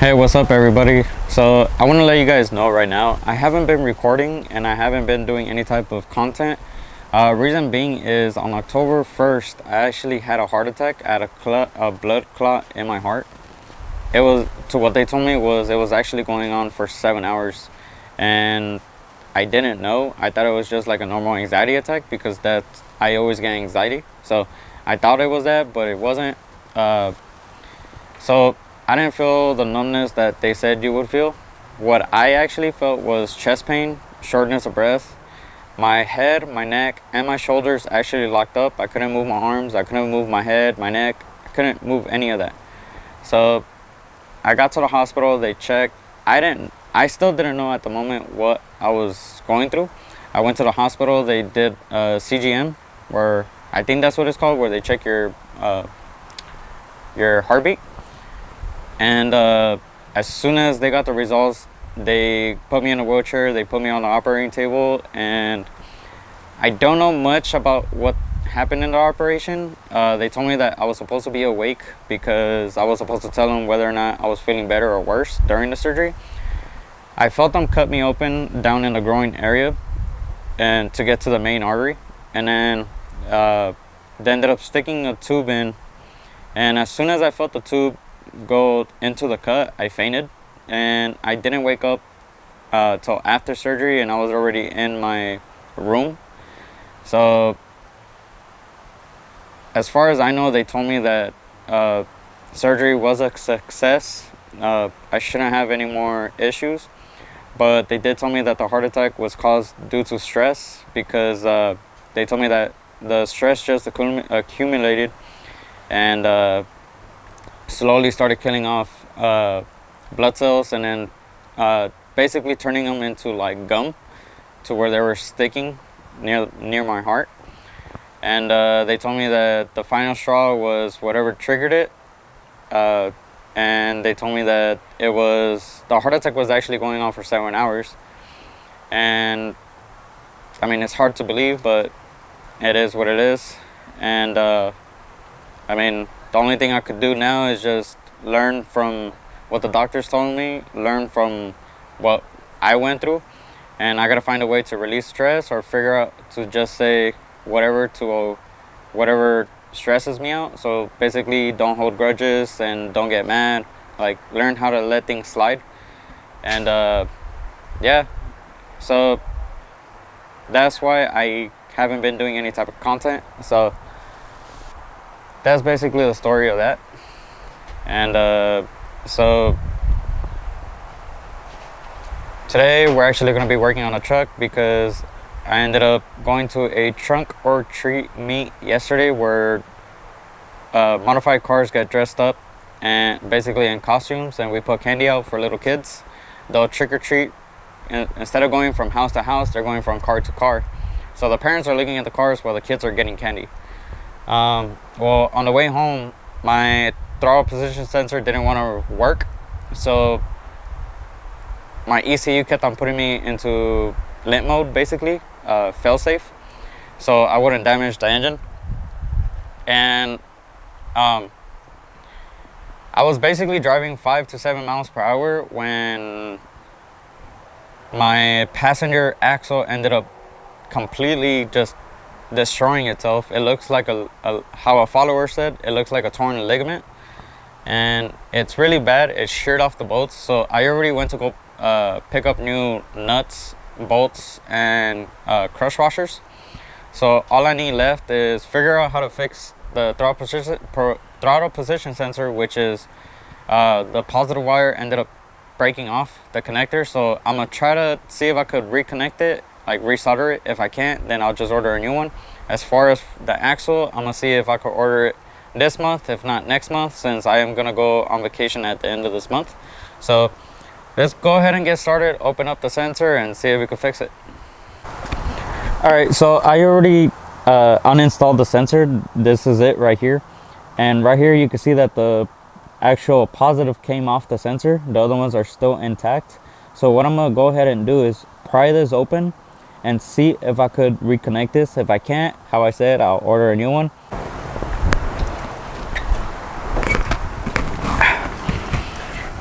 Hey, what's up everybody? So I want to let you guys know right now, I haven't been recording and I haven't been doing any type of content. Reason being is on October 1st, I actually had a heart attack. I had a blood clot in my heart. It was, to what they told me, was it was actually going on for 7 hours, and I didn't know. I thought it was just like a normal anxiety attack because I always get anxiety. So I thought it was that, but it wasn't. So I didn't feel the numbness that they said you would feel. What I actually felt was chest pain, shortness of breath. My head, my neck, and my shoulders actually locked up. I couldn't move my arms. I couldn't move my head, my neck. I couldn't move any of that. So I got to the hospital. They checked. I still didn't know at the moment what I was going through. I went to the hospital. They did CGM, where I think that's what it's called, where they check your heartbeat. And as soon as they got the results, they put me in a wheelchair. They put me on the operating table, and I don't know much about what happened in the operation. They told me that I was supposed to be awake because I was supposed to tell them whether or not I was feeling better or worse during the surgery. I felt them cut me open down in the groin area and to get to the main artery, and then they ended up sticking a tube in, and as soon as I felt the tube go into the cut, I fainted, and I didn't wake up till after surgery, and I was already in my room. So as far as I know, they told me that surgery was a success. I shouldn't have any more issues, but they did tell me that the heart attack was caused due to stress, because they told me that the stress just accumulated and slowly started killing off blood cells, and then basically turning them into like gum, to where they were sticking near my heart. And they told me that the final straw was whatever triggered it, and they told me that the heart attack was actually going on for 7 hours. And I mean, it's hard to believe, but it is what it is. And I mean, the only thing I could do now is just learn from what the doctors told me, learn from what I went through, and I gotta find a way to release stress, or figure out to just say whatever to whatever stresses me out. So basically, don't hold grudges and don't get mad. Like, learn how to let things slide. And yeah, so that's why I haven't been doing any type of content. So that's basically the story of that. And so today we're actually going to be working on a truck, because I ended up going to a trunk or treat meet yesterday, where modified cars get dressed up and basically in costumes, and we put candy out for little kids. They'll trick or treat, and instead of going from house to house, they're going from car to car. So the parents are looking at the cars while the kids are getting candy. Well, on the way home, my throttle position sensor didn't want to work, so my ECU kept on putting me into limp mode, basically fail safe, so I wouldn't damage the engine. And I was basically driving 5 to 7 miles per hour when my passenger axle ended up completely just destroying itself. It looks like how a follower said, it looks like a torn ligament, and it's really bad. It sheared off the bolts. So I already went to go pick up new nuts, bolts, and crush washers. So all I need left is figure out how to fix the throttle position sensor, which is the positive wire ended up breaking off the connector. So I'm gonna try to see if I could reconnect it, like resolder it. If I can't, then I'll just order a new one. As far as the axle, I'm gonna see if I could order it this month, if not next month, since I am gonna go on vacation at the end of this month. So let's go ahead and get started, open up the sensor, and see if we can fix it. All right, so I already uninstalled the sensor. This is it right here, and right here you can see that the actual positive came off the sensor. The other ones are still intact. So what I'm gonna go ahead and do is pry this open and see if I could reconnect this. If I can't, how I said, I'll order a new one.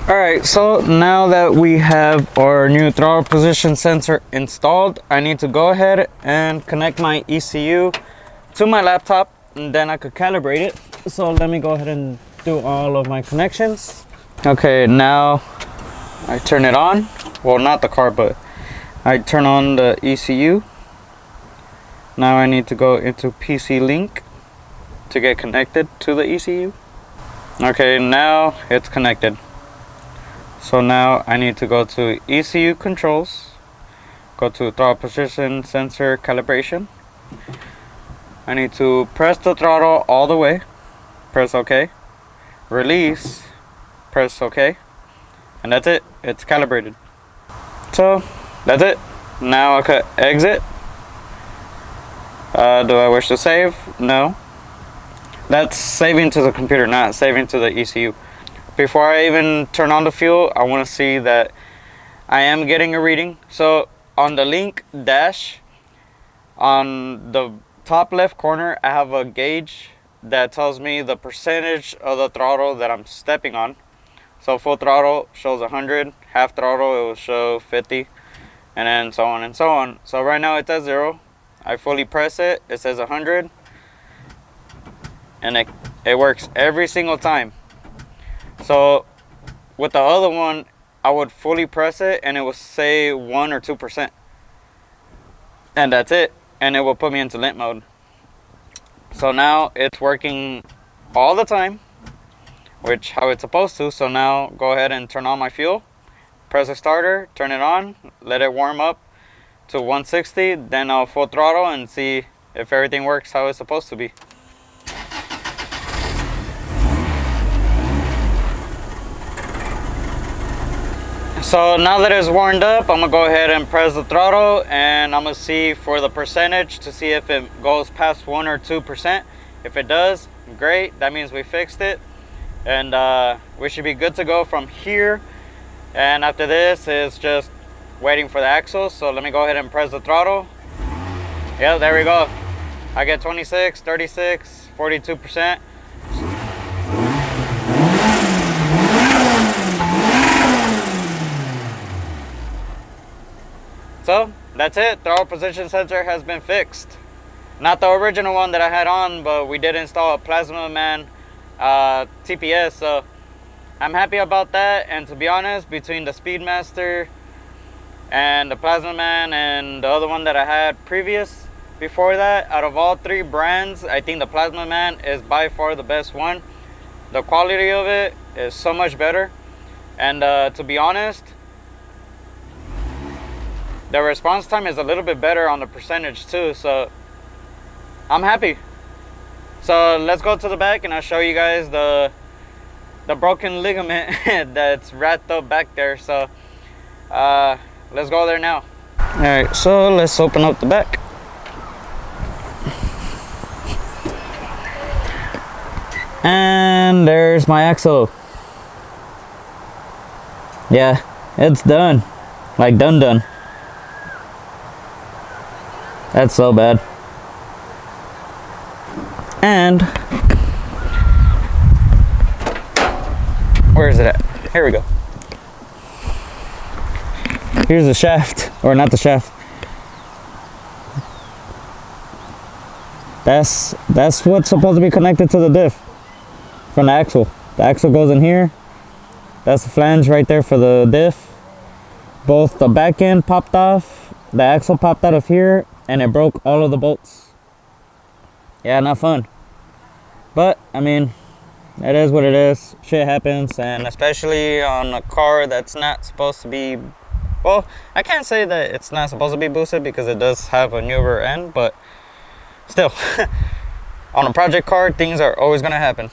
All Alright, so now that we have our new throttle position sensor installed, I need to go ahead and connect my ECU to my laptop, and then I could calibrate it. So let me go ahead and do all of my connections. Okay, now I turn it on. Well, not the car, but I turn on the ECU. Now I need to go into PC Link to get connected to the ECU. Okay, now it's connected. So now I need to go to ECU controls, go to throttle position sensor calibration. I need to press the throttle all the way, press OK, release, press OK, and that's it, it's calibrated. So that's it. Now I could exit. Do I wish to save? No. That's saving to the computer, not saving to the ECU. Before I even turn on the fuel, I want to see that I am getting a reading. So on the link dash, on the top left corner, I have a gauge that tells me the percentage of the throttle that I'm stepping on. So full throttle shows 100, half throttle it will show 50, and then so on and so on. So right now it's at 0. I fully press it, it says 100, and it works every single time. So with the other one, I would fully press it and it would say 1 or 2%, and that's it, and it will put me into limp mode. So now it's working all the time, which how it's supposed to. So now go ahead and turn on my fuel, press the starter, turn it on, let it warm up to 160, then I'll full throttle and see if everything works how it's supposed to be. So now that it's warmed up, I'm gonna go ahead and press the throttle, and I'm gonna see for the percentage to see if it goes past 1 or 2%. If it does, great, that means we fixed it, and we should be good to go from here. And after this is just waiting for the axle. So let me go ahead and press the throttle. Yeah, there we go. I get 26, 36, 42%. So that's it, throttle position sensor has been fixed. Not the original one that I had on, but we did install a Plasma Man TPS, so I'm happy about that. And to be honest, between the Speedmaster and the Plasma Man and the other one that I had before that, out of all 3 brands, I think the Plasma Man is by far the best one. The quality of it is so much better, and to be honest, the response time is a little bit better on the percentage too, so I'm happy. So let's go to the back and I'll show you guys the broken ligament that's wrapped up back there. So let's go there now. All right, so let's open up the back. And there's my axle. Yeah, it's done. Like done. That's so bad. And where is it at? Here we go. Here's the shaft, or not the shaft. That's what's supposed to be connected to the diff from the axle. The axle goes in here. That's the flange right there for the diff. Both the back end popped off, the axle popped out of here, and it broke all of the bolts. Yeah, not fun. But I mean, it is what it is. Shit happens, and especially on a car that's not supposed to be, well, I can't say that it's not supposed to be boosted because it does have a newer end, but still, on a project car, things are always gonna happen.